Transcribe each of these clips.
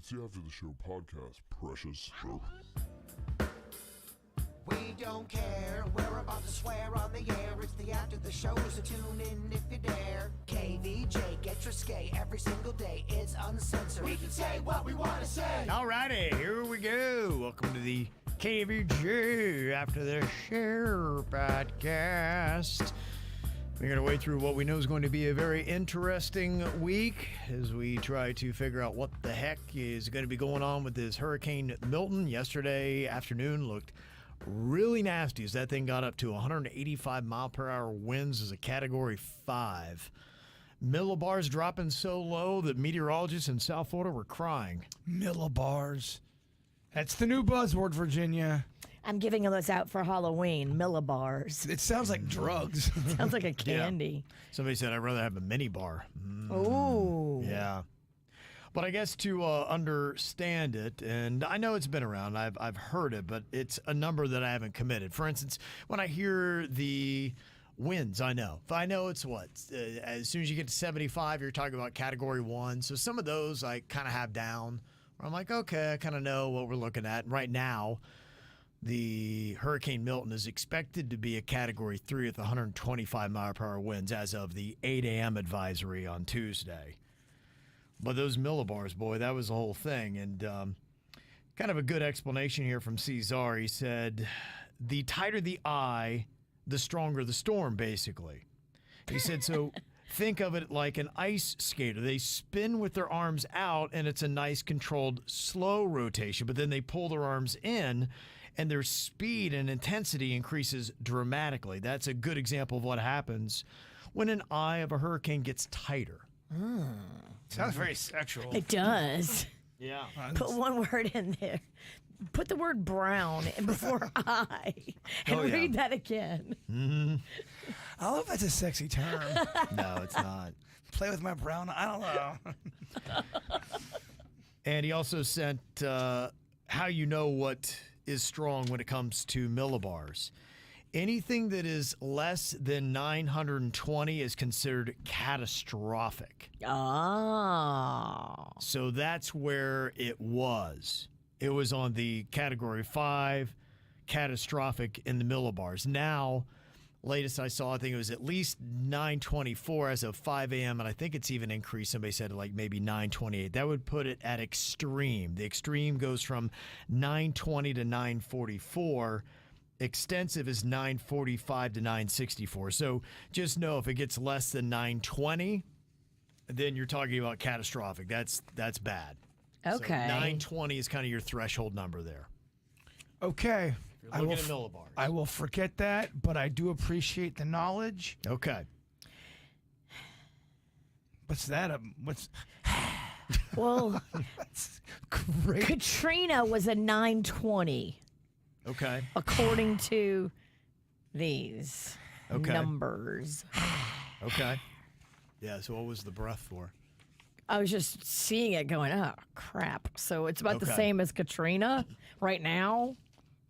It's the After the Show podcast, precious. We don't care, we're about to swear on the air. It's the After the Show, so tune in if you dare. KVJ, get risque every single day. It's uncensored. We can say what we want to say. Alrighty, here we go. Welcome to the KVJ After the Show podcast. We're going to wade through what we know is going to be a very interesting week as we try to figure out what the heck is going to be going on with this Hurricane Milton. Yesterday afternoon looked really nasty as that thing got up to 185 mile per hour winds as a Category 5. Millibars dropping so low that meteorologists in South Florida were crying. Millibars. That's the new buzzword, Virginia. I'm giving those out for Halloween. Millibars. It sounds like drugs. Sounds like a candy. Yeah. Somebody said I'd rather have a mini bar. Ooh. Yeah. But I guess to understand it, and I know it's been around, I've heard it, but it's a number that I haven't committed. For instance, when I hear the winds, I know. If I know it's what? As soon as you get to 75, you're talking about Category 1. So some of those I kind of have down. Where I'm like, okay, I kind of know what we're looking at. And right now, the Hurricane Milton is expected to be a Category 3 with 125 mile per hour winds as of the 8 a.m. advisory on Tuesday. But those millibars, boy, that was the whole thing. And kind of a good explanation here from Cesar. He said, the tighter the eye, the stronger the storm, basically. He said, so think of it like an ice skater. They spin with their arms out, and it's a nice, controlled, slow rotation. But then they pull their arms in, and their speed and intensity increases dramatically. That's a good example of what happens when an eye of a hurricane gets tighter. Sounds very sexual. It does. Yeah. Put one word in there. Put the word brown in before I and Oh, yeah. read that again. I don't know if that's a sexy term. No, it's not. Play with my brown. I don't know. And he also sent how you know what is strong when it comes to millibars. Anything that is less than 920 is considered catastrophic. Oh. So that's where it was. It was on the Category 5, catastrophic in the millibars. Now, latest I saw, I think it was at least 924 as of 5 a.m., and I think it's even increased. Somebody said like maybe 928. That would put it at extreme. The extreme goes from 920 to 944. Extensive is 945 to 964. So just know if it gets less than 920, then you're talking about catastrophic. That's bad. Okay. So 920 is kind of your threshold number there. Okay. You're looking at millibars. I will forget that, but I do appreciate the knowledge. Okay. What's that? What's Well, great? Katrina was a 920, Okay. according to these Okay. numbers. Okay. Yeah, so what was the breath for? I was just seeing it going, oh, crap. So it's about the Okay. same as Katrina right now?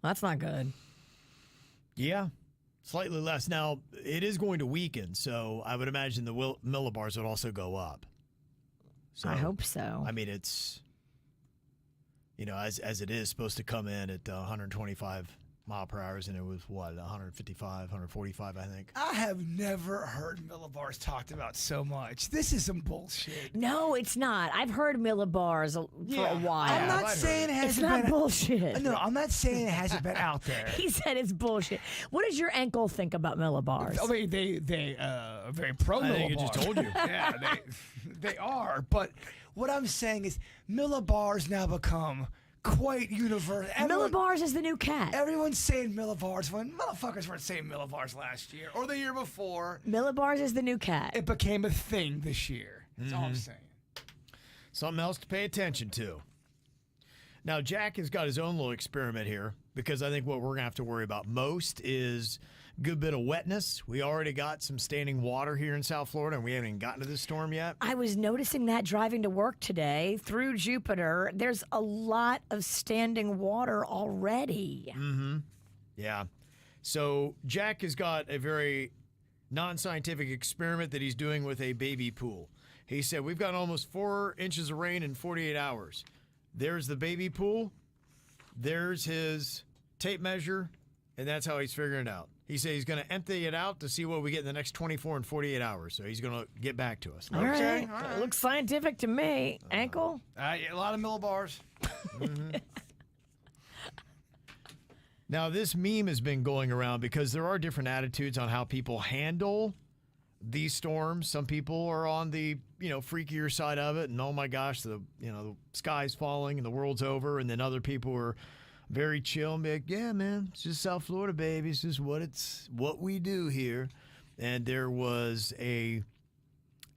That's not good. Yeah, slightly less. Now, it is going to weaken, so I would imagine the millibars would also go up. So, I hope so. I mean, it's, as it is supposed to come in at 125 mile per hour, and it was, 155, 145, I think. I have never heard millibars talked about so much. This is some bullshit. No, it's not. I've heard millibars for a while. I'm not I've saying it it's hasn't not been. bullshit. No, I'm not saying it hasn't been out there. He said it's bullshit. What does your ankle think about millibars? Oh, they are very pro millibars. I think I just told you. Yeah, they are. But what I'm saying is millibars now become quite universal. Millibars is the new cat. Everyone's saying millibars when motherfuckers weren't saying millibars last year or the year before. Millibars is the new cat. It became a thing this year. That's all I'm saying. Something else to pay attention to. Now, Jack has got his own little experiment here because I think what we're going to have to worry about most is a good bit of wetness. We already got some standing water here in South Florida, and we haven't even gotten to this storm yet. I was noticing that driving to work today through Jupiter. There's a lot of standing water already. Yeah. So Jack has got a very non-scientific experiment that he's doing with a baby pool. He said, we've got almost 4 inches of rain in 48 hours. There's the baby pool. There's his tape measure, and that's how he's figuring it out. He said he's going to empty it out to see what we get in the next 24 and 48 hours. So he's going to get back to us. All right. It looks scientific to me. Ankle? A lot of millibars. Now, this meme has been going around because there are different attitudes on how people handle these storms. Some people are on the, freakier side of it, and oh my gosh, the sky's falling and the world's over. And then other people are very chill and be like, yeah, man, it's just South Florida, baby. It's just what we do here. And there was a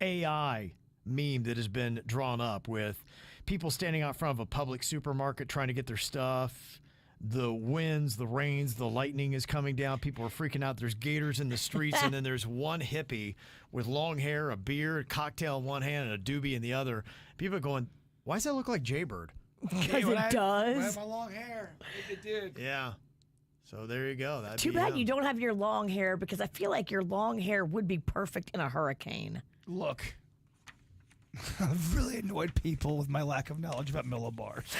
AI meme that has been drawn up with people standing out front of a public supermarket trying to get their stuff. The winds, the rains, the lightning is coming down. People are freaking out. There's gators in the streets. And then there's one hippie with long hair, a beer, a cocktail in one hand, and a doobie in the other. People are going, why does that look like Jaybird? Because it does. I have my long hair. It did. Yeah. So there you go. Too bad you don't have your long hair, because I feel like your long hair would be perfect in a hurricane. Look, I've really annoyed people with my lack of knowledge about millibars.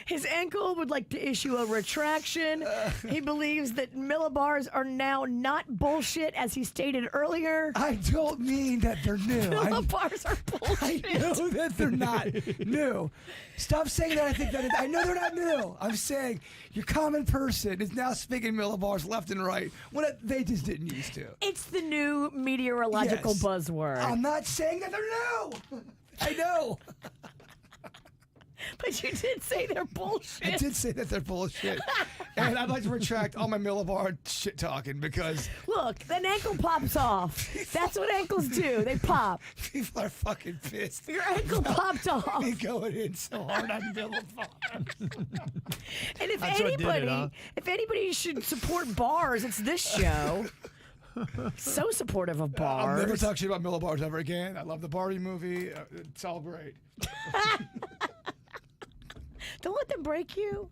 His ankle would like to issue a retraction. He believes that millibars are now not bullshit, as he stated earlier. I don't mean that they're new. Millibars are bullshit. I know that they're not new. Stop saying that. I know they're not new. I'm saying your common person is now speaking millibars left and right when they just didn't used to. It's the new meteorological buzzword. I'm not saying that they're new. I know. But you did say they're bullshit. I did say that they're bullshit. And I'd like to retract all my millibar shit talking, because... Look, an ankle pops off. That's what ankles do. They pop. People are fucking pissed. Your ankle popped off. Me going in so hard on millibars. And if anybody should support bars, it's this show. So supportive of bars. I'll never talk shit about millibars ever again. I love the Barbie movie. It's all great. Don't let them break you.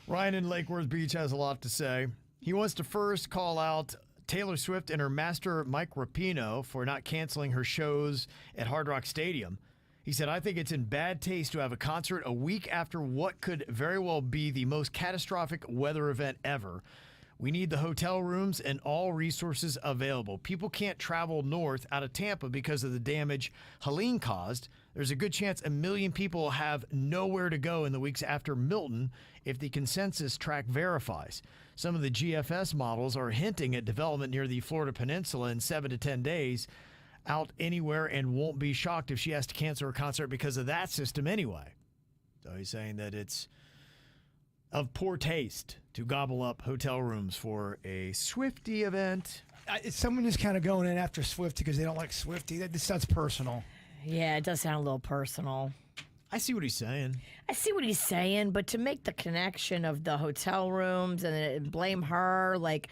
Ryan in Lake Worth Beach has a lot to say. He wants to first call out Taylor Swift and her master, Mike Rapino, for not canceling her shows at Hard Rock Stadium. He said, I think it's in bad taste to have a concert a week after what could very well be the most catastrophic weather event ever. We need the hotel rooms and all resources available. People can't travel north out of Tampa because of the damage Helene caused. There's a good chance 1 million people will have nowhere to go in the weeks after Milton if the consensus track verifies. Some of the GFS models are hinting at development near the Florida Peninsula in 7 to 10 days out anywhere, and won't be shocked if she has to cancel her concert because of that system anyway. So he's saying that it's of poor taste to gobble up hotel rooms for a Swiftie event. Someone is kind of going in after Swiftie because they don't like Swiftie. This sounds personal. Yeah, it does sound a little personal. I see what he's saying. I see what he's saying, but to make the connection of the hotel rooms and then blame her, like,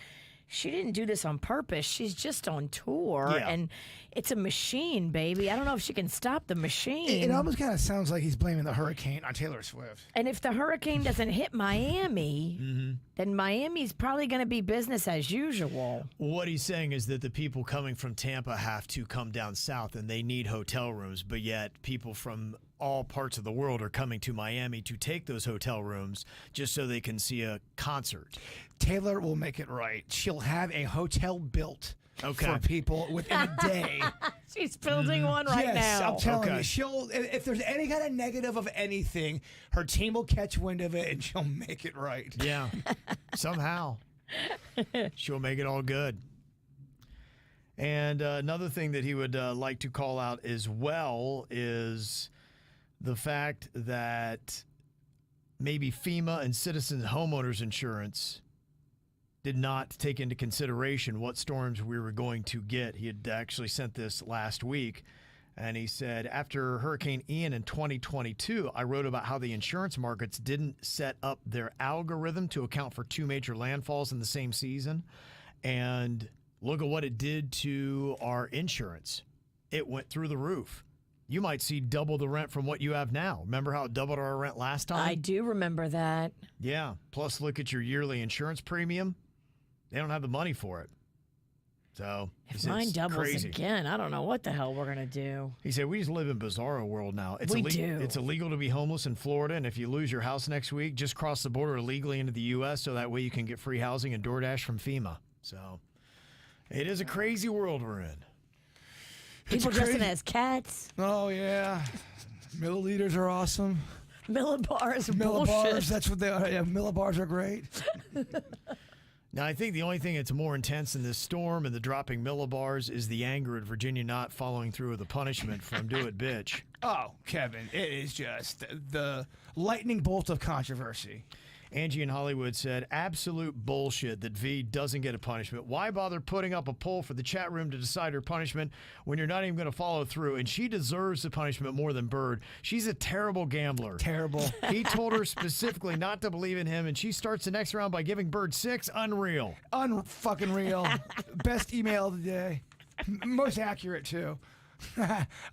she didn't do this on purpose. She's just on tour, and it's a machine, baby. I don't know if she can stop the machine. It almost kind of sounds like he's blaming the hurricane on Taylor Swift. And if the hurricane doesn't hit Miami, then Miami's probably going to be business as usual. What he's saying is that the people coming from Tampa have to come down south, and they need hotel rooms, but yet people from all parts of the world are coming to Miami to take those hotel rooms just so they can see a concert. Taylor will make it right. She'll have a hotel built for people within a day. She's building one right now. Yes, I'm telling you. She'll, if there's any kind of negative of anything, her team will catch wind of it and she'll make it right. Yeah, somehow. She'll make it all good. And another thing that he would like to call out as well is the fact that maybe FEMA and Citizens Homeowners Insurance did not take into consideration what storms we were going to get. He had actually sent this last week, and he said, after Hurricane Ian in 2022, I wrote about how the insurance markets didn't set up their algorithm to account for 2 major landfalls in the same season. And look at what it did to our insurance. It went through the roof. You might see double the rent from what you have now. Remember how it doubled our rent last time? I do remember that. Yeah. Plus, look at your yearly insurance premium. They don't have the money for it. So he If said mine it's doubles crazy. again, I don't know what the hell we're gonna do. He said, we just live in bizarro world now. It's We do. It's illegal to be homeless in Florida, and if you lose your house next week, just cross the border illegally into the U.S. so that way you can get free housing and DoorDash from FEMA. So it is a crazy world we're in. People dressing as cats. Oh, yeah. Milliliters are awesome. Millibars. Millibars, Bullshit. that's what they are. Yeah, millibars are great. Now, I think the only thing that's more intense than this storm and the dropping millibars is the anger at Virginia not following through with the punishment from Do It Bitch. Oh, Kevin, it is just the lightning bolt of controversy. Angie in Hollywood said, absolute bullshit that V doesn't get a punishment. Why bother putting up a poll for the chat room to decide her punishment when you're not even going to follow through? And she deserves the punishment more than Bird. She's a terrible gambler. Terrible. He told her specifically not to believe in him, and she starts the next round by giving Bird 6. Unreal. Unfucking real. Best email of the day. Most accurate, too.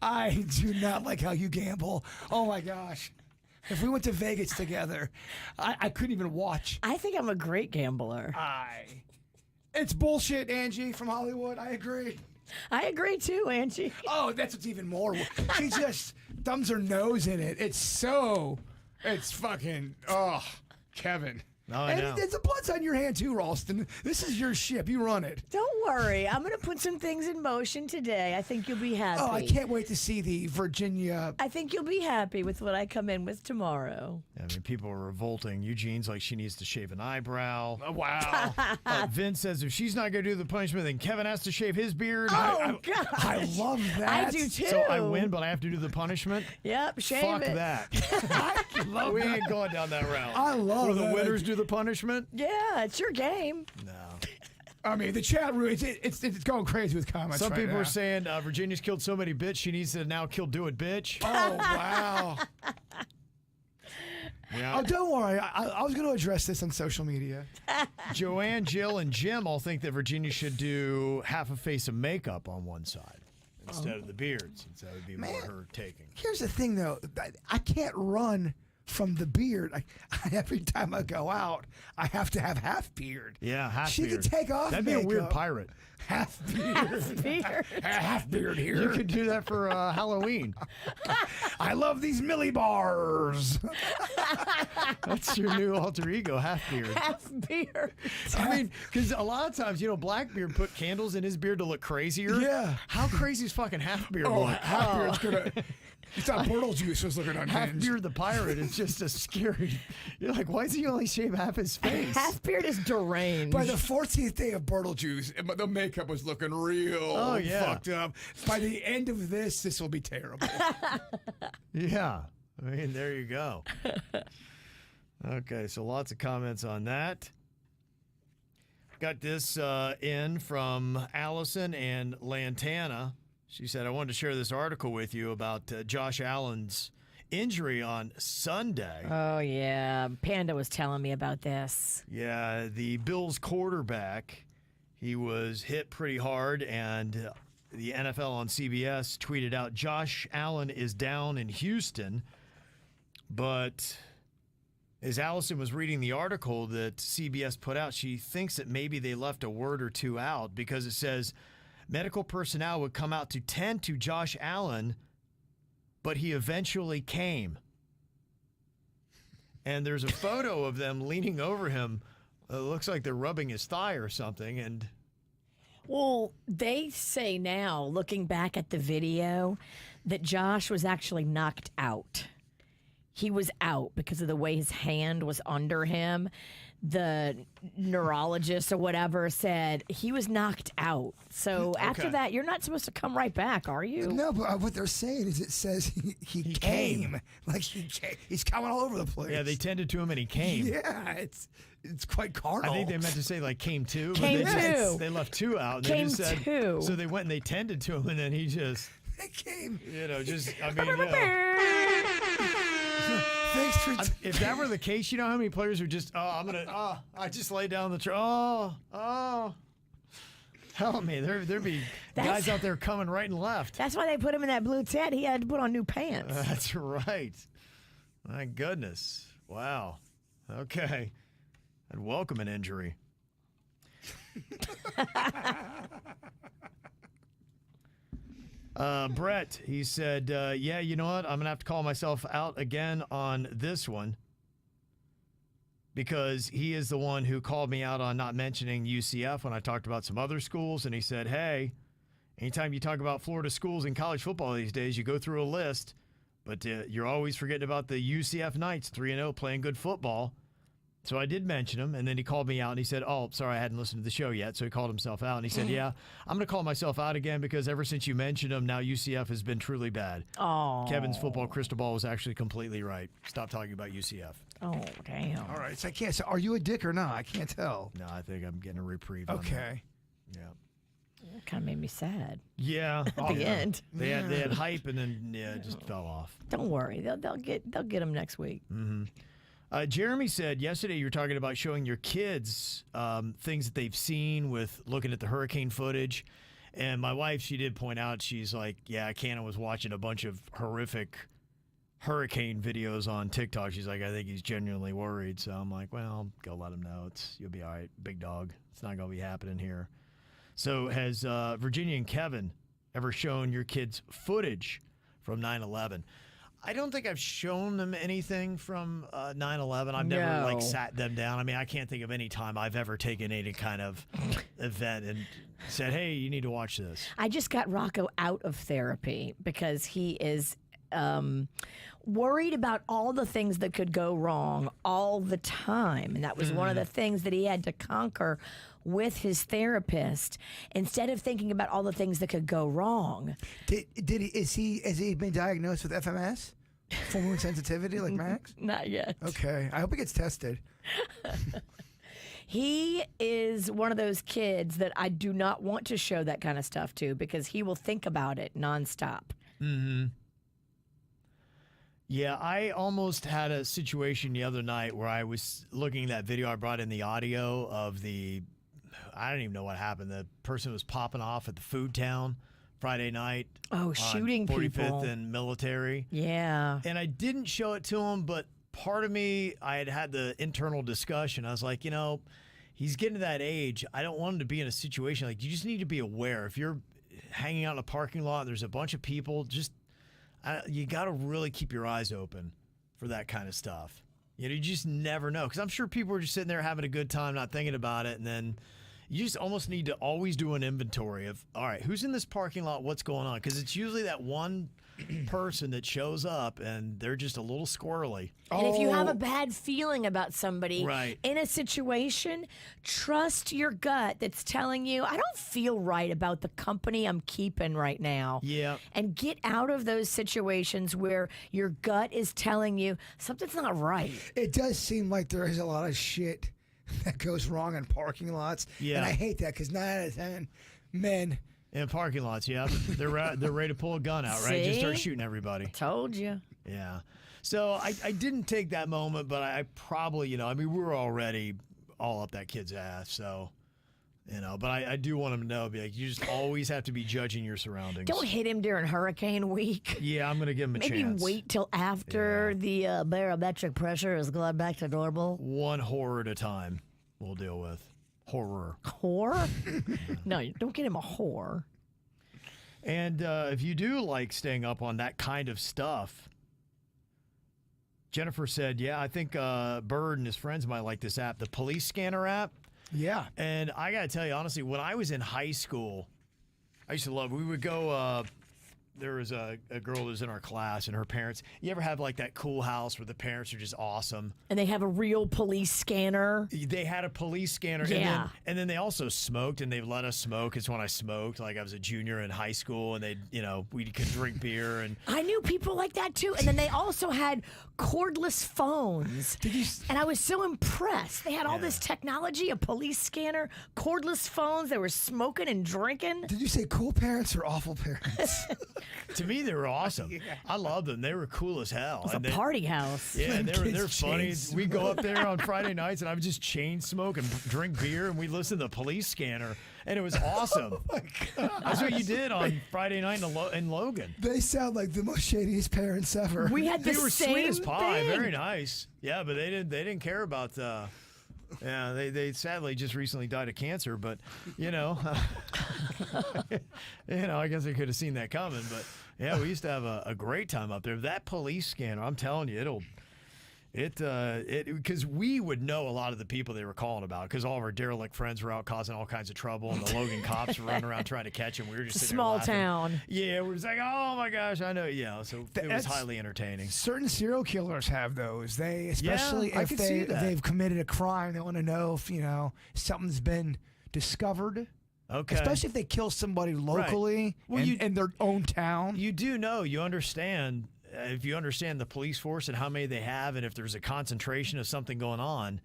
I do not like how you gamble. Oh, my gosh. If we went to Vegas together, I couldn't even watch. I think I'm a great gambler. It's bullshit, Angie from Hollywood. I agree. I agree too, Angie. Oh, that's what's even more. She just thumbs her nose in it. It's fucking, Kevin. Oh, I know. And the blood's on your hand too, Ralston. This is your ship. You run it. Don't worry. I'm going to put some things in motion today. I think you'll be happy. Oh, I can't wait to see the Virginia. I think you'll be happy with what I come in with tomorrow. I mean, people are revolting. Eugene's like she needs to shave an eyebrow. Oh, wow. Vince says if she's not going to do the punishment, then Kevin has to shave his beard. Oh, God. I love that. I do too. So I win, but I have to do the punishment? Yep, shave Fuck it. that. I love We that. ain't going down that route. I love Where the that. winners do the punishment? Yeah, it's your game. No. I mean, the chat room, it's going crazy with comments. Some right people now. are saying Virginia's killed so many bitch, she needs to now kill Do It Bitch. Oh, wow. Yeah. Oh, don't worry. I was going to address this on social media. Joanne, Jill, and Jim all think that Virginia should do half a face of makeup on one side instead of the beard, since that would be more her taking. Here's the thing, though. I can't run from the beard. Every time I go out, I have to have half beard. Yeah, half She beard. could take off That'd be a weird makeup. pirate. Half beard. Beer. Half beard here. You could do that for Halloween. I love these Millibars. That's your new alter ego, half beard. Half beer. I mean, because a lot of times, Blackbeard put candles in his beard to look crazier. Yeah. How crazy is fucking half beard Oh, look? half beard's gonna. It's not Beetlejuice was looking Half unhinged. beard the pirate is just a scary. You're like, why does he only shave half his face? Half beard is deranged. By the 14th day of Beetlejuice, the makeup was looking real fucked up. By the end of this will be terrible. Yeah. I mean, there you go. Okay, so lots of comments on that. Got this in from Allison and Lantana. She said, I wanted to share this article with you about Josh Allen's injury on Sunday. Oh, yeah. Panda was telling me about this. Yeah, the Bills quarterback, he was hit pretty hard, and the NFL on CBS tweeted out, Josh Allen is down in Houston. But as Allison was reading the article that CBS put out, she thinks that maybe they left a word or two out because it says medical personnel would come out to tend to Josh Allen, but he eventually came. And there's a photo of them leaning over him. It looks like they're rubbing his thigh or something. And Well, they say now, looking back at the video, that Josh was actually knocked out. He was out because of the way his hand was under him. The neurologist or whatever said he was knocked out. So after that, you're not supposed to come right back, are you? No, but what they're saying is it says he came. Like he's coming all over the place. yeah, they tended to him and he came. Yeah, it's quite carnal. I think they meant to say like came to. but Came they just- to. They left two out. And Came they just said, to. So they went and they tended to him and then he just, They came. Thanks for. If that were the case, you know how many players would just, I just lay down the help me. There'd be guys out there coming right and left. That's why they put him in that blue tent. He had to put on new pants. That's right. My goodness. Wow. Okay. I'd welcome an injury. Brett, he said, yeah, you know what? I'm going to have to call myself out again on this one because he is the one who called me out on not mentioning UCF when I talked about some other schools. And he said, hey, anytime you talk about Florida schools in college football these days, you go through a list, but you're always forgetting about the UCF Knights, 3-0, playing good football. So I did mention him, and then he called me out, and he said, oh, sorry, I hadn't listened to the show yet. So he called himself out, and he said, yeah, I'm going to call myself out again because ever since you mentioned him, now UCF has been truly bad. Oh. Kevin's football crystal ball was actually completely right. Stop talking about UCF. Oh, damn. All right, so I can't. So are you a dick or not? I can't tell. No, I think I'm getting a reprieve on that. Okay. Yeah. That kind of made me sad. Yeah. At the end. They had hype, and then, it just fell off. Don't worry. They'll get them next week. Mm-hmm. Jeremy said yesterday you were talking about showing your kids things that they've seen with looking at the hurricane footage. And my wife, she did point out, she's like, yeah, Cannon was watching a bunch of horrific hurricane videos on TikTok. She's like, I think he's genuinely worried. So I'm like, well, go let him know. You'll be all right, big dog. It's not going to be happening here. So has Virginia and Kevin ever shown your kids footage from 9/11? I don't think I've shown them anything from 9/11. I've never sat them down. I mean, I can't think of any time I've ever taken any kind of event and said, hey, you need to watch this. I just got Rocco out of therapy because he is worried about all the things that could go wrong all the time. And that was one of the things that he had to conquer with his therapist instead of thinking about all the things that could go wrong. Has he been diagnosed with FMS? Full moon sensitivity like Max? Not yet. Okay. I hope he gets tested. He is one of those kids that I do not want to show that kind of stuff to because he will think about it nonstop. Mm-hmm. Yeah, I almost had a situation the other night where I was looking at that video. I brought in the audio of I don't even know what happened. The person was popping off at the food town Friday night. Oh, shooting 45th people. and Military. Yeah. And I didn't show it to him, but part of me, I had the internal discussion. I was like, he's getting to that age. I don't want him to be in a situation like you just need to be aware. If you're hanging out in a parking lot, there's a bunch of people, you got to really keep your eyes open for that kind of stuff. You just never know. Because I'm sure people are just sitting there having a good time, not thinking about it. And then you just almost need to always do an inventory of, all right, who's in this parking lot? What's going on? Because it's usually that one person that shows up and they're just a little squirrely. And if you have a bad feeling about somebody Right. in a situation, trust your gut that's telling you, I don't feel right about the company I'm keeping right now. Yeah. And get out of those situations where your gut is telling you something's not right. It does seem like there is a lot of shit that goes wrong in parking lots. Yeah. And I hate that because 9 out of 10 men. In parking lots, yeah. They're ready to pull a gun out, right? Just start See? shooting everybody. Told you. Yeah. So I didn't take that moment, but I probably, we were already all up that kid's ass. So, but I do want him to know, be like, you just always have to be judging your surroundings. Don't hit him during hurricane week. Yeah, I'm going to give him a Maybe chance. wait till after the barometric pressure has gone back to normal. One horror at a time we'll deal with. Horror. Whore? No, don't get him a whore. And if you do like staying up on that kind of stuff, Jennifer said, yeah, I think Bird and his friends might like this app, the Police Scanner app. Yeah. And I got to tell you, honestly, when I was in high school, I used to love, we would go, there was a girl that was in our class and her parents, you ever have like that cool house where the parents are just awesome? And they have a real police scanner. They had a police scanner. Yeah. And then they also smoked, and they let us smoke. It's when I smoked, like I was a junior in high school, and we could drink beer. And I knew people like that too. And then they also had cordless phones. And I was so impressed. They had all this technology, a police scanner, cordless phones. They were smoking and drinking. Did you say cool parents or awful parents? to me, they were awesome. I loved them. They were cool as hell. It was a party house. Yeah, they're funny. chain We go up there on Friday nights, and I would just chain smoke and drink beer, and we listen to the Police Scanner, and it was awesome. Oh my God. That's what you did on Friday night in Logan. They sound like the most shadiest parents ever. We had the They were same sweet as pie, thing. very nice. Yeah, but they didn't care about. Yeah, they sadly just recently died of cancer, but I guess I could have seen that coming, but yeah, we used to have a great time up there. That police scanner, I'm telling you, because we would know a lot of the people they were calling about because all of our derelict friends were out causing all kinds of trouble, and the Logan cops were running around trying to catch them. We were just sitting there Small laughing. town. Yeah, we're just like, oh my gosh, I know. Yeah, so it was highly entertaining. Certain serial killers have those. Especially I if could see that. they've committed a crime, they want to know if something's been discovered. Okay. Especially if they kill somebody locally in their own town. You do know, you understand. If you understand the police force and how many they have, and if there's a concentration of something going on,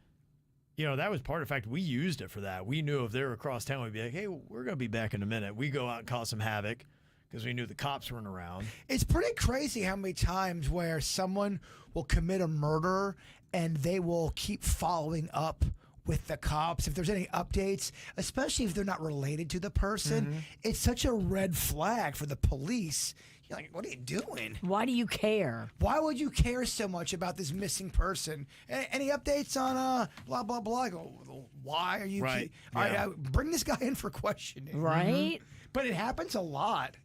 that was part of the fact we used it for that. We knew if they were across town, we'd be like, hey, we're going to be back in a minute. We go out and cause some havoc because we knew the cops weren't around. It's pretty crazy how many times where someone will commit a murder and they will keep following up with the cops if there's any updates, especially if they're not related to the person. It's such a red flag for the police. You're like, what are you doing? Why do you care? Why would you care so much about this missing person? Any updates on blah, blah, blah? I go, why are you... Right. All right, bring this guy in for questioning. Right? But it happens a lot.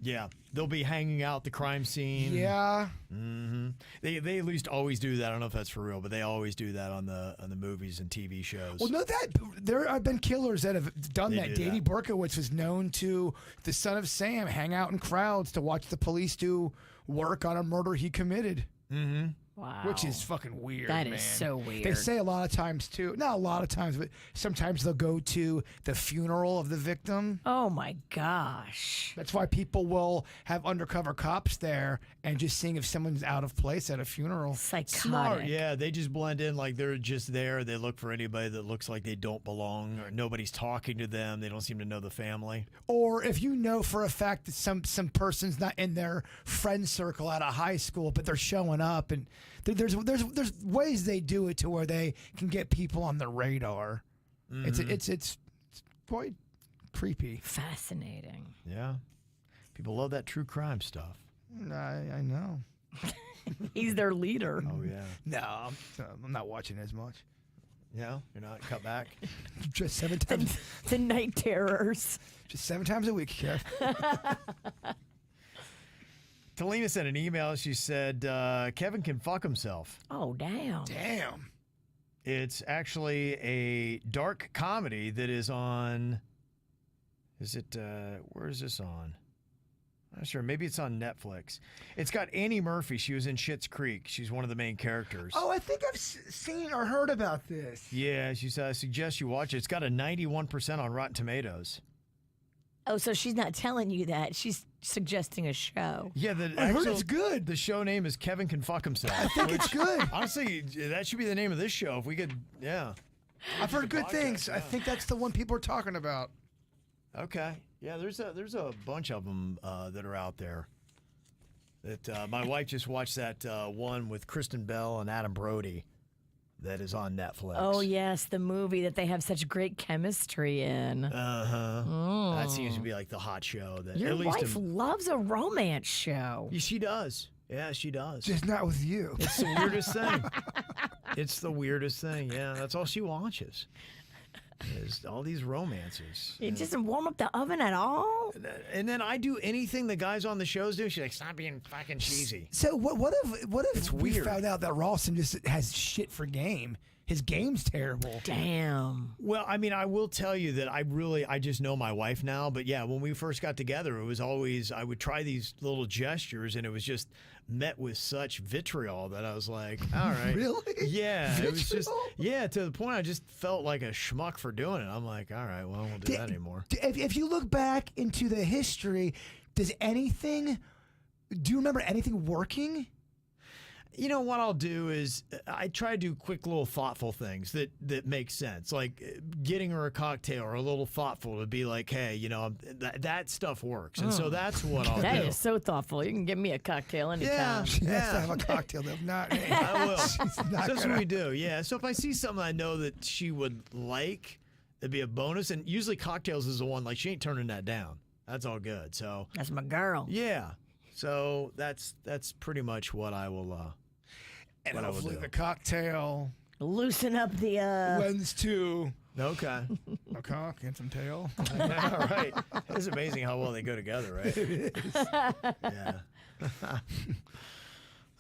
Yeah, they'll be hanging out the crime scene. Yeah. They at least always do that. I don't know if that's for real, but they always do that on the movies and TV shows. Well, no, there have been killers that have done that. Davey Berkowitz was known to, the son of Sam, hang out in crowds to watch the police do work on a murder he committed. Wow. Which is fucking weird. That man. is so weird. They say a lot of times too, not a lot of times, but sometimes they'll go to the funeral of the victim. Oh my gosh. That's why people will have undercover cops there and just seeing if someone's out of place at a funeral. Psychotic. Smart, yeah. They just blend in like they're just there. They look for anybody that looks like they don't belong or nobody's talking to them. They don't seem to know the family. Or if you know for a fact that some person's not in their friend circle out of high school, but they're showing up, and there's ways they do it to where they can get people on the radar. It's quite creepy. Fascinating. Yeah. People love that true crime stuff. I know. He's their leader. Oh, yeah. No, I'm not watching as much. Yeah? You're not cut back? Just 7 times. The night terrors. Just 7 times a week, Kev. Talina sent an email. She said, Kevin can fuck himself. Oh, damn. Damn. It's actually a dark comedy that is on... where is this on? I'm not sure. Maybe it's on Netflix. It's got Annie Murphy. She was in Schitt's Creek. She's one of the main characters. Oh, I think I've seen or heard about this. Yeah, she said, I suggest you watch it. It's got a 91% on Rotten Tomatoes. Oh, so she's not telling you that. She's suggesting a show. Yeah, I heard it's good. The show name is Kevin Can Fuck Himself. I think it's good. Honestly, that should be the name of this show. If we could, yeah. I've heard good things. I think that's the one people are talking about. Okay. Yeah, there's a bunch of them that are out there. That my wife just watched that one with Kristen Bell and Adam Brody that is on Netflix. Oh, yes, the movie that they have such great chemistry in. That seems to be like the hot show. That Your at least wife loves a romance show. Yeah, she does. Yeah, she does. Just not with you. It's the weirdest thing. It's the weirdest thing. Yeah, that's all she watches. Is all these romances. It doesn't warm up the oven at all. And then I do anything the guys on the shows do. She's like, stop being fucking cheesy. So what if It's we weird. found out that Ralston just has shit for game? His game's terrible. Damn. Well, I mean, I will tell you that I just know my wife now. But yeah, when we first got together, it was always, I would try these little gestures and it was just met with such vitriol that I was like, all right. Really? Yeah. It was just, yeah, to the point I just felt like a schmuck for doing it. I'm like, all right, well, I won't do that anymore. If you look back into the history, do you remember anything working? You know, what I'll do is I try to do quick little thoughtful things that make sense, like getting her a cocktail or a little thoughtful to be like, hey, you know, that stuff works. And so that's what I'll do. That is so thoughtful. You can give me a cocktail anytime. Yeah. She has to have a cocktail. If not, I will. she's not That's gonna. what we do. Yeah. So if I see something I know that she would like, it'd be a bonus. And usually cocktails is the one, like, she ain't turning that down. That's all good. So That's my girl. yeah. So that's pretty much what I will. And what I will hopefully do. the cocktail Loosen up the lends to Okay. A cock and some tail. Yeah, right. It's amazing how well they go together, right? It is. Yeah.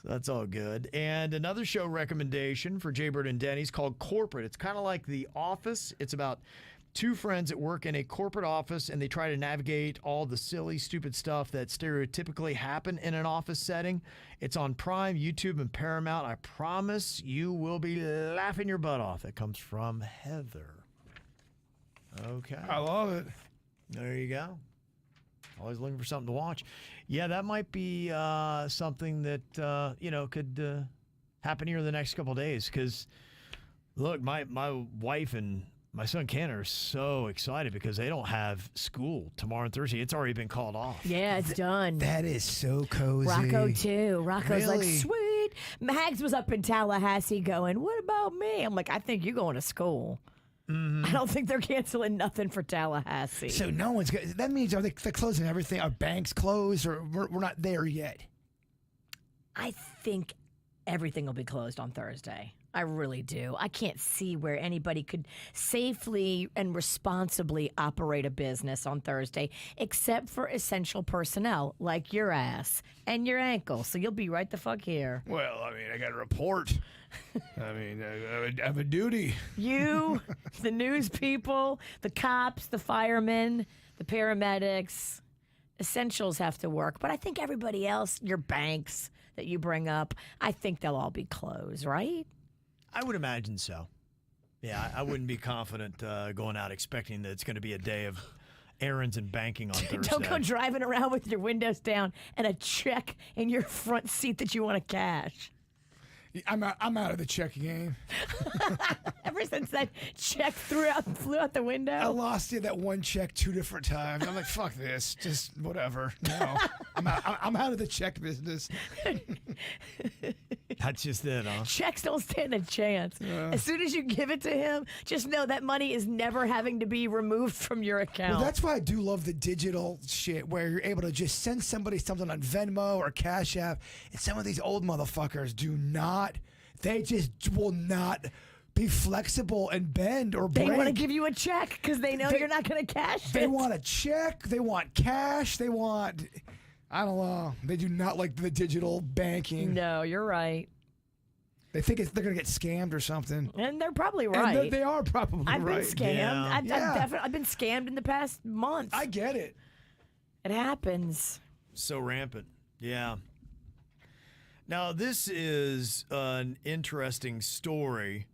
So that's all good. And another show recommendation for Jaybird and Denny's called Corporate. It's kind of like The Office. It's about two friends that work in a corporate office, and they try to navigate all the silly, stupid stuff that stereotypically happen in an office setting. It's on Prime, YouTube, and Paramount. I promise you will be laughing your butt off. It comes from Heather. Okay. I love it. There you go. Always looking for something to watch. Yeah, that might be something that, could happen here in the next couple of days. Because, look, my wife and my son Ken are so excited because they don't have school tomorrow and Thursday. It's already been called off. Yeah, it's done. That is so cozy. Rocco, too. Rocco's like, Really? sweet. Mags was up in Tallahassee going, what about me? I'm like, I think you're going to school. I don't think they're canceling nothing for Tallahassee. So no one's good. That means they're closing everything? Are banks closed, or we're not there yet? I think everything will be closed on Thursday. I really do. I can't see where anybody could safely and responsibly operate a business on Thursday, except for essential personnel like your ass and your ankle. So you'll be right the fuck here. Well, I mean, I got a report. I have a duty. You, the news people, the cops, the firemen, the paramedics, essentials have to work. But I think everybody else, your banks that you bring up, I think they'll all be closed, right? I would imagine so. Yeah, I wouldn't be confident going out expecting that it's going to be a day of errands and banking on Thursday. Don't go driving around with your windows down and a check in your front seat that you want to cash. I'm out of the check game. Ever since that check flew out the window. I lost that one check 2 different times. I'm like, fuck this. Just whatever. No, I'm out of the check business. That's just it, huh? Checks don't stand a chance. As soon as you give it to him, just know that money is never having to be removed from your account. Well, that's why I do love the digital shit where you're able to just send somebody something on Venmo or Cash App. And some of these old motherfuckers they just will not be flexible and bend or break. They want to give you a check because they know you're not going to cash it. They want a check. They want cash. They want, I don't know. They do not like the digital banking. No, you're right. They think they're going to get scammed or something. And they're probably right. And they are probably I've right. been scammed. Yeah. I've been scammed in the past month. I get it. It happens. So rampant. Yeah. Now, this is an interesting story.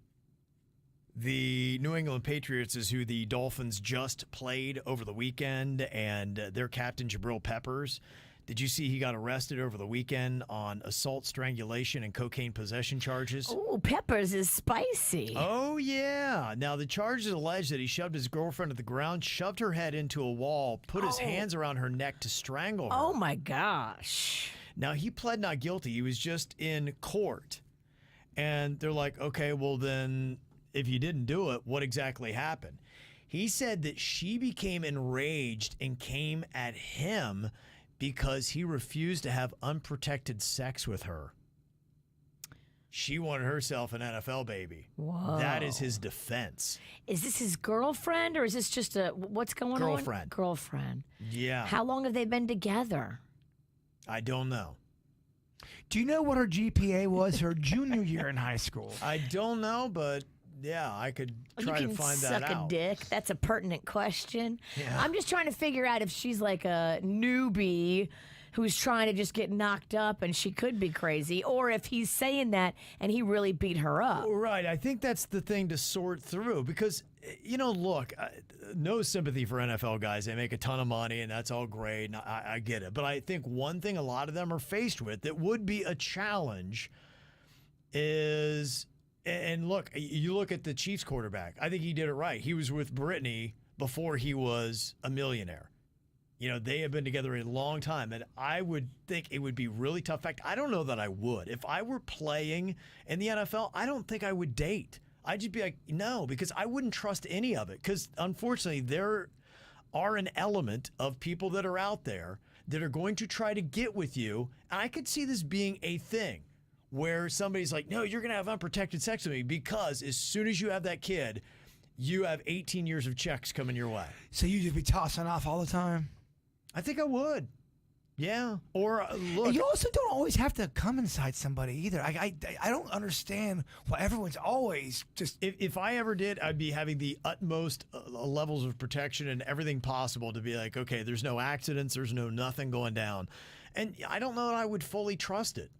The New England Patriots is who the Dolphins just played over the weekend, and their captain, Jabril Peppers. Did you see he got arrested over the weekend on assault, strangulation, and cocaine possession charges? Oh, Peppers is spicy. Oh, yeah. Now, the charges allege that he shoved his girlfriend to the ground, shoved her head into a wall, put his hands around her neck to strangle her. Oh, my gosh. Now, he pled not guilty. He was just in court. And they're like, okay, well, then if you didn't do it, what exactly happened? He said that she became enraged and came at him because he refused to have unprotected sex with her. She wanted herself an NFL baby. Whoa. That is his defense. Is this his girlfriend or is this just what's going on? Girlfriend. Girlfriend. Yeah. How long have they been together? I don't know. Do you know what her GPA was her junior year in high school? I don't know, but yeah, I could try to find that out. You can suck a dick. That's a pertinent question. Yeah. I'm just trying to figure out if she's like a newbie who's trying to just get knocked up and she could be crazy, or if he's saying that and he really beat her up. Right. I think that's the thing to sort through because, look, no sympathy for NFL guys. They make a ton of money and that's all great. And I get it. But I think one thing a lot of them are faced with that would be a challenge is, and look, you look at the Chiefs quarterback. I think he did it right. He was with Brittany before he was a millionaire. They have been together a long time, and I would think it would be really tough. In fact, I don't know that I would. If I were playing in the NFL, I don't think I would date. I'd just be like, no, because I wouldn't trust any of it. Because unfortunately, there are an element of people that are out there that are going to try to get with you. And I could see this being a thing where somebody's like, no, you're going to have unprotected sex with me because as soon as you have that kid, you have 18 years of checks coming your way. So you just be tossing off all the time? I think I would. Yeah. Or look. And you also don't always have to come inside somebody either. I don't understand why everyone's always just. If I ever did, I'd be having the utmost levels of protection and everything possible to be like, okay, there's no accidents, there's no nothing going down. And I don't know that I would fully trust it.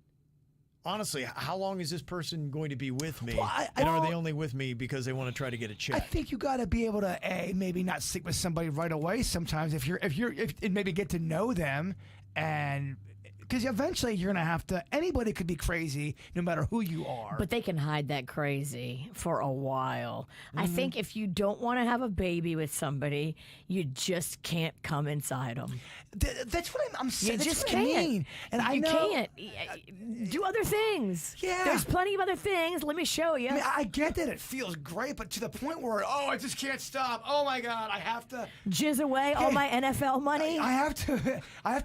Honestly, how long is this person going to be with me? Well, and are they only with me because they want to try to get a check? I think you got to be able to maybe not sleep with somebody right away. Sometimes if and maybe get to know them, and because eventually you're gonna have to. Anybody could be crazy, no matter who you are. But they can hide that crazy for a while. I think if you don't want to have a baby with somebody, you just can't come inside them. That's what I'm saying. You That's just what I can't. mean. And I You know. can't. Do other things. Yeah. There's plenty of other things. Let me show you. I mean, I get that it feels great, but to the point where I just can't stop. Oh my God, I have to Jizz away all my NFL money. I have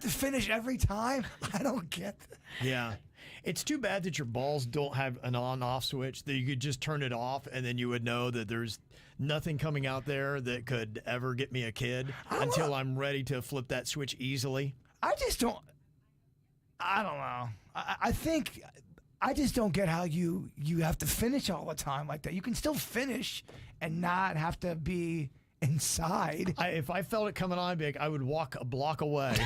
to finish every time. I don't get that. Yeah. It's too bad that your balls don't have an on-off switch that you could just turn it off and then you would know that there's nothing coming out there that could ever get me a kid until I'm ready to flip that switch easily. I just don't. I don't know. I think I just don't get how you have to finish all the time like that. You can still finish and not have to be inside. If I felt it coming on, big, I would walk a block away.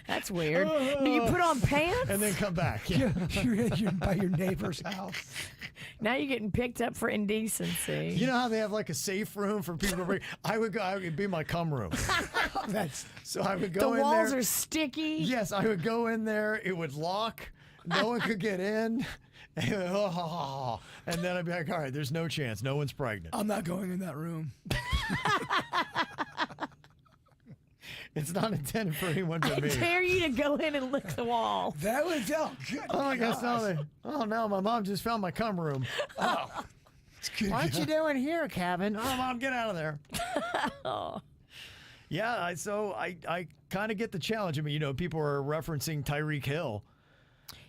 That's weird. Do you put on pants? And then come back. Yeah. You're by your neighbor's house. Now you're getting picked up for indecency. You know how they have like a safe room for people to bring? I would be my cum room. So I would go the in walls there. are sticky. Yes, I would go in there. It would lock. No one could get in. And then I'd be like, all right, there's no chance. No one's pregnant. I'm not going in that room. It's not intended for anyone but I me. dare you to go in and lick the wall. That was good. Oh, I guess no. Oh, no, my mom just found my cum room. Oh, it's good. What you doing here, Kevin? Oh, Mom, get out of there. Yeah, I kind of get the challenge. I mean, people are referencing Tyreek Hill.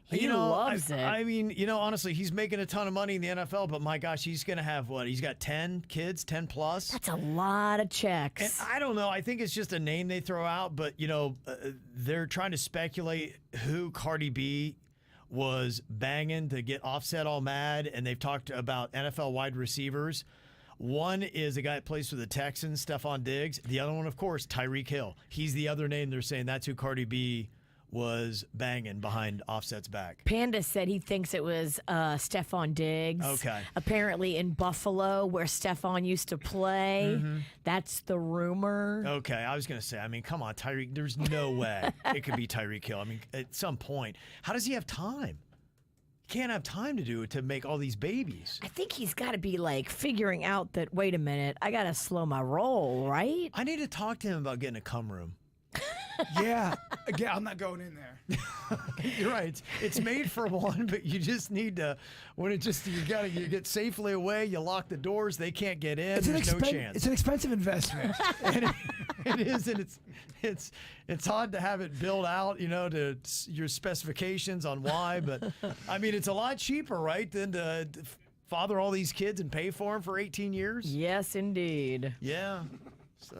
He loves it. I mean, honestly, he's making a ton of money in the NFL, but my gosh, he's going to have what? He's got 10 kids, 10 plus. That's a lot of checks. And I don't know. I think it's just a name they throw out, but, they're trying to speculate who Cardi B was banging to get Offset all mad, and they've talked about NFL wide receivers. One is a guy that plays for the Texans, Stephon Diggs. The other one, of course, Tyreek Hill. He's the other name they're saying that's who Cardi B was banging behind Offset's back. Panda said he thinks it was Stephon Diggs. Okay. Apparently in Buffalo, where Stephon used to play. That's the rumor. Okay, I was going to say, I mean, come on, Tyreek. There's no way it could be Tyreek Hill. I mean, at some point, how does he have time? He can't have time to do it to make all these babies. I think he's got to be like figuring out that, wait a minute, I got to slow my roll, right? I need to talk to him about getting a cum room. Yeah. Again, I'm not going in there. You're right. It's made for one, but you just need to. When you get safely away. You lock the doors. They can't get in. There's no chance. It's an expensive investment. And it is, and it's hard to have it built out, to your specifications on why. But I mean, it's a lot cheaper, right, than to father all these kids and pay for them for 18 years. Yes, indeed. Yeah. So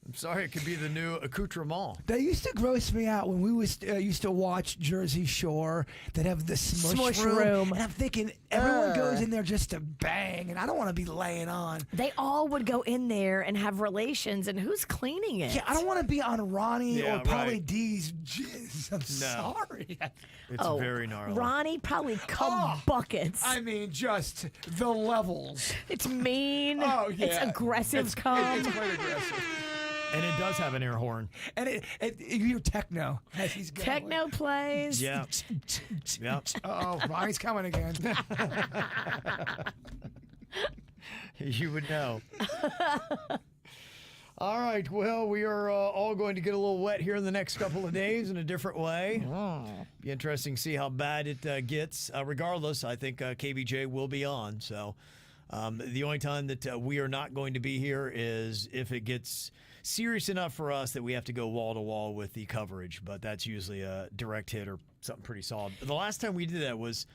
I'm sorry, it could be the new accoutrement. That used to gross me out when we used to watch Jersey Shore that have the smush room. And I'm thinking everyone goes in there just to bang, and I don't want to be laying on. They all would go in there and have relations, and who's cleaning it? Yeah, I don't want to be on Ronnie Yeah, or Pauly right. D's jizz. I'm sorry. It's very gnarly. Ronnie probably cum buckets. I mean, just the levels. It's mean. Oh, yeah. It's aggressive cum. It's quite aggressive. And it does have an air horn. And you hear techno as he's going. Techno plays. Yeah. Yeah. Uh-oh, Ronnie's coming again. You would know. All right. Well, we are all going to get a little wet here in the next couple of days in a different way. Be interesting to see how bad it gets. Regardless, I think KVJ will be on. So the only time that we are not going to be here is if it gets serious enough for us that we have to go wall to wall with the coverage. But that's usually a direct hit or something pretty solid. The last time we did that was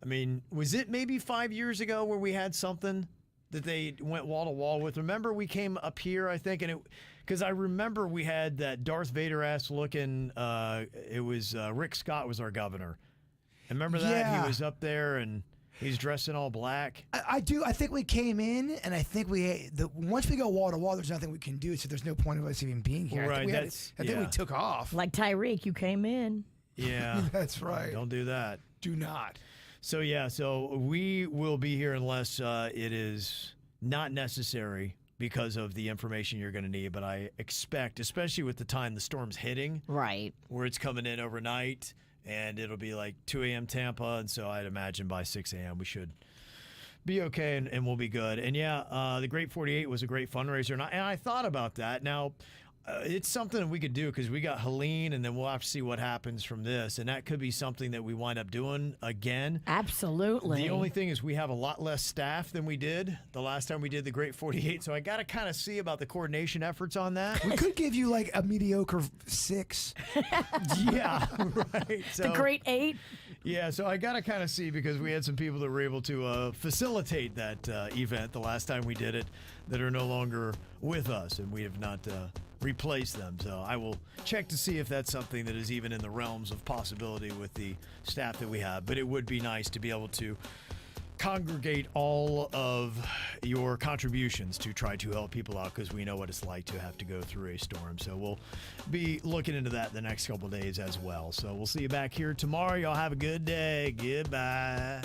it maybe 5 years ago where we had something that they went wall to wall with? Remember we came up here, I think, and because I remember we had that Darth Vader ass looking. It was Rick Scott was our governor. And remember that Yeah. he was up there and he's dressed in all black. I do. I think we came in, and I think once we go wall to wall, there's nothing we can do. So there's no point of us even being here. Right, I think we took off. Like Tyreek, you came in. Yeah, That's right. Don't do that. Do not. So so we will be here unless it is not necessary because of the information you're going to need. But I expect, especially with the time the storm's hitting, Right. where it's coming in overnight, and it'll be like 2 a.m. Tampa, and so I'd imagine by 6 a.m. we should be okay and we'll be good. And the Great 48 was a great fundraiser, and I thought about that. Now, it's something that we could do because we got Helene, and then we'll have to see what happens from this, and that could be something that we wind up doing again. Absolutely. The only thing is we have a lot less staff than we did the last time we did the Great 48, so I got to kind of see about the coordination efforts on that. We could give you like a mediocre 6. Yeah, right. So, the Great 8. Yeah, so I got to kind of see because we had some people that were able to facilitate that event the last time we did it that are no longer with us, and we have not replaced them. So I will check to see if that's something that is even in the realms of possibility with the staff that we have. But it would be nice to be able to congregate all of your contributions to try to help people out because we know what it's like to have to go through a storm. So we'll be looking into that the next couple of days as well. So we'll see you back here tomorrow. Y'all have a good day. Goodbye.